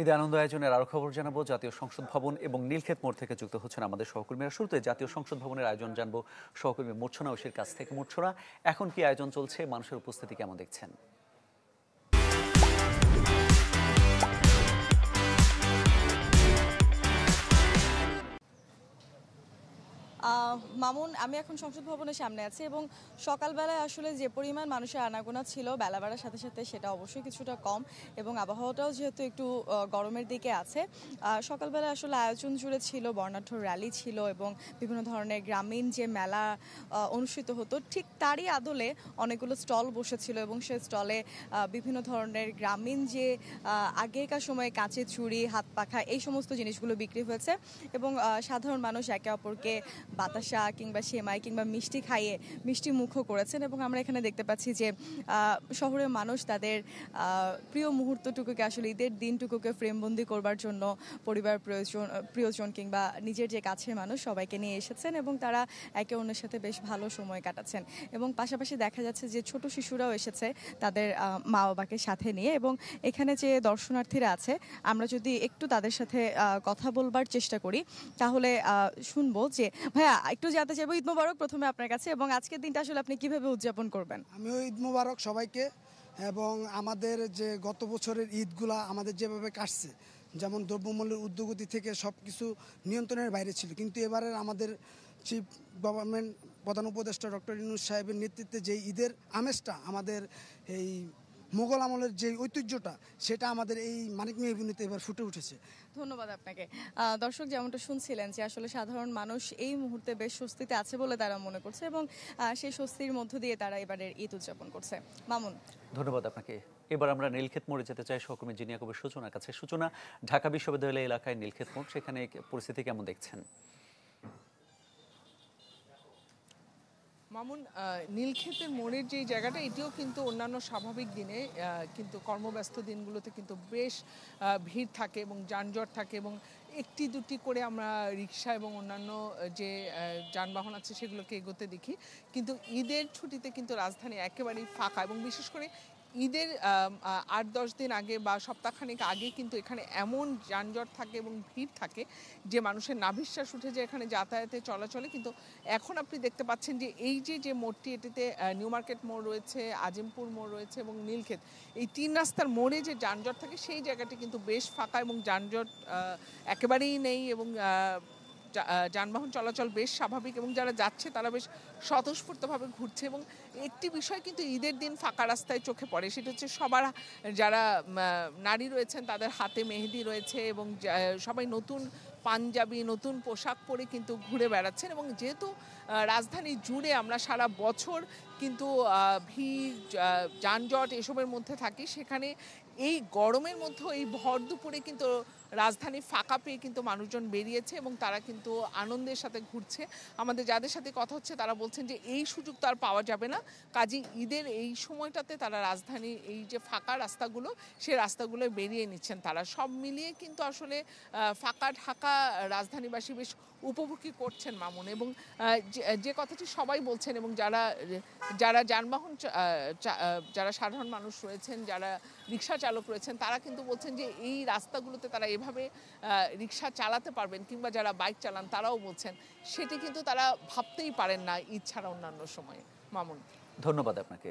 ঈদে আনন্দ আয়োজনের আরো খবর জানাবো। জাতীয় সংসদ ভবন এবং নীলক্ষেত মোড় থেকে যুক্ত হচ্ছেন আমাদের সহকর্মীরা। শুরুতে জাতীয় সংসদ ভবনের আয়োজন জানবো সহকর্মী মূর্ছনা ঐশীর কাছ থেকে। মূর্ছনা, এখন কি আয়োজন চলছে, মানুষের উপস্থিতি কেমন দেখছেন? মামুন, আমি এখন সংসদ ভবনের সামনে আছি এবং সকালবেলায় আসলে যে পরিমাণ মানুষের আনাগোনা ছিল বেলা বাড়ার সাথে সাথে সেটা অবশ্যই কিছুটা কম এবং আবহাওয়াটাও যেহেতু একটু গরমের দিকে আছে। সকালবেলায় আসলে আয়োজন জুড়ে ছিল, বর্ণাঢ্য র্যালি ছিল এবং বিভিন্ন ধরনের গ্রামীণ যে মেলা অনুষ্ঠিত হতো ঠিক তারই আদলে অনেকগুলো স্টল বসেছিল এবং সেই স্টলে বিভিন্ন ধরনের গ্রামীণ যে আগেকার সময়ে কাঁচের চুড়ি, হাত পাখা এই সমস্ত জিনিসগুলো বিক্রি হয়েছে এবং সাধারণ মানুষ একে অপরকে বাতাসা কিংবা সেমাই কিংবা মিষ্টি খাইয়ে মিষ্টি মুখও করেছেন এবং আমরা এখানে দেখতে পাচ্ছি যে শহরের মানুষ তাদের প্রিয় মুহূর্তটুকুকে আসলে ঈদের দিনটুকুকে ফ্রেমবন্দি করবার জন্য পরিবার প্রিয়জন কিংবা নিজের যে কাছের মানুষ সবাইকে নিয়ে এসেছেন এবং তারা একে অন্যের সাথে বেশ ভালো সময় কাটাচ্ছেন এবং পাশাপাশি দেখা যাচ্ছে যে ছোট শিশুরাও এসেছে তাদের মা বাবাকে সাথে নিয়ে এবং এখানে যে দর্শনার্থীরা আছে আমরা যদি একটু তাদের সাথে কথা বলবার চেষ্টা করি তাহলে শুনবো যে ভাইয়া একটু জানতে চাইবো, ঈদ মোবারক প্রথমে আপনার কাছে, এবং আজকের দিনটা আসলে আপনি কিভাবে উদযাপন করবেন? আমিও ঈদ মোবারক সবাইকে। এবং আমাদের যে গত বছরের ঈদগুলা আমাদের যেভাবে কাটছে, যেমন দ্রব্যমূল্যের ঊর্ধ্বগতি থেকে সব কিছু নিয়ন্ত্রণের বাইরে ছিল, কিন্তু এবারের আমাদের চিফ গভর্নমেন্ট প্রধান উপদেষ্টা ডক্টর ইউনূস সাহেবের নেতৃত্বে যে ঈদের আমেজটা, আমাদের এই মোগল আমলের যে ঐতিহ্যটা, সেটা আমাদের এই মানিক মিয়া এভিনিউতে এবার ফুটে উঠেছে। ধন্যবাদ আপনাকে। দর্শক যেমনটা শুনছিলেন যে আসলে সাধারণ মানুষ এই মুহূর্তে বেশ স্বস্তিতে আছে বলে তারা মনে করছে এবং সেই স্বস্তির মধ্য দিয়ে তারা এবারের ঈদ উদযাপন করছে। মামুন, ধন্যবাদ আপনাকে। এবার আমরা নীলক্ষেত মোড়ে যেতে চাই সহকর্মী জিনিয়া কবির সূচনার কাছে। সূচনা, ঢাকা বিশ্ববিদ্যালয় এলাকায় নীলক্ষেত মোড়, সেখানে পরিস্থিতি কেমন দেখছেন? মামুন, নীলক্ষেতের মোড়ের যে জায়গাটা, এটিও কিন্তু অন্যান্য স্বাভাবিক দিনে কিন্তু কর্মব্যস্ত দিনগুলোতে কিন্তু বেশ ভিড় থাকে এবং যানজট থাকে এবং একটি দুটি করে আমরা রিক্সা এবং অন্যান্য যে যানবাহন আছে সেগুলোকে এগোতে দেখি। কিন্তু ঈদের ছুটিতে কিন্তু রাজধানী একেবারেই ফাঁকা এবং বিশেষ করে ঈদের ৮-১০ দিন আগে বা সপ্তাহখানেক আগে কিন্তু এখানে এমন যানজট থাকে এবং ভিড় থাকে যে মানুষের নাভিশ্বাস উঠে যায় এখানে যাতায়াতে চলাচলে। কিন্তু এখন আপনি দেখতে পাচ্ছেন যে এই যে মোড়টি, এটিতে নিউ মার্কেট মোড় রয়েছে, আজিমপুর মোড় রয়েছে এবং নীলক্ষেত, এই তিন রাস্তার মোড়ে যে যানজট থাকে সেই জায়গাটি কিন্তু বেশ ফাঁকা এবং যানজট একেবারেই নেই এবং যানবাহন চলাচল বেশ স্বাভাবিক এবং যারা যাচ্ছে তারা বেশ স্বতঃস্ফূর্তভাবে ঘুরছে। এবং একটি বিষয় কিন্তু ঈদের দিন ফাঁকা রাস্তায় চোখে পড়ে, সেটা হচ্ছে সবার যারা নারী রয়েছেন তাদের হাতে মেহেদি রয়েছে এবং সবাই নতুন পাঞ্জাবি, নতুন পোশাক পরে কিন্তু ঘুরে বেড়াচ্ছেন। এবং যেহেতু রাজধানী জুড়ে আমরা সারা বছর কিন্তু ভিড়, যানজট এসবের মধ্যে থাকি, সেখানে এই গরমের মধ্যেও এই ভর দুপুরে কিন্তু রাজধানী ফাঁকা পেয়ে কিন্তু মানুষজন বেরিয়েছে এবং তারা কিন্তু আনন্দের সাথে ঘুরছে। আমাদের যাদের সাথে কথা হচ্ছে তারা বলছেন যে এই সুযোগ তো আর পাওয়া যাবে না, কাজেই ঈদের এই সময়টাতে তারা রাজধানী এই যে ফাঁকা রাস্তাগুলো, সেই রাস্তাগুলোয় বেরিয়ে নিচ্ছেন। তারা সব মিলিয়ে কিন্তু আসলে ফাঁকা ঢাকা রাজধানীবাসী বেশ উপভোগী করছেন মামুন। এবং যে কথাটি সবাই বলছেন এবং যারা যানবাহন, যারা সাধারণ মানুষ রয়েছেন, যারা রিক্সা চালক রয়েছেন, তারা কিন্তু বলছেন যে এই রাস্তাগুলোতে তারা এভাবে রিক্সা চালাতে পারবেন, কিংবা যারা বাইক চালান তারাও বলছেন সেটি কিন্তু তারা ভাবতেই পারেন না ঈদ ছাড়া অন্যান্য সময়ে। মামুন, ধন্যবাদ আপনাকে।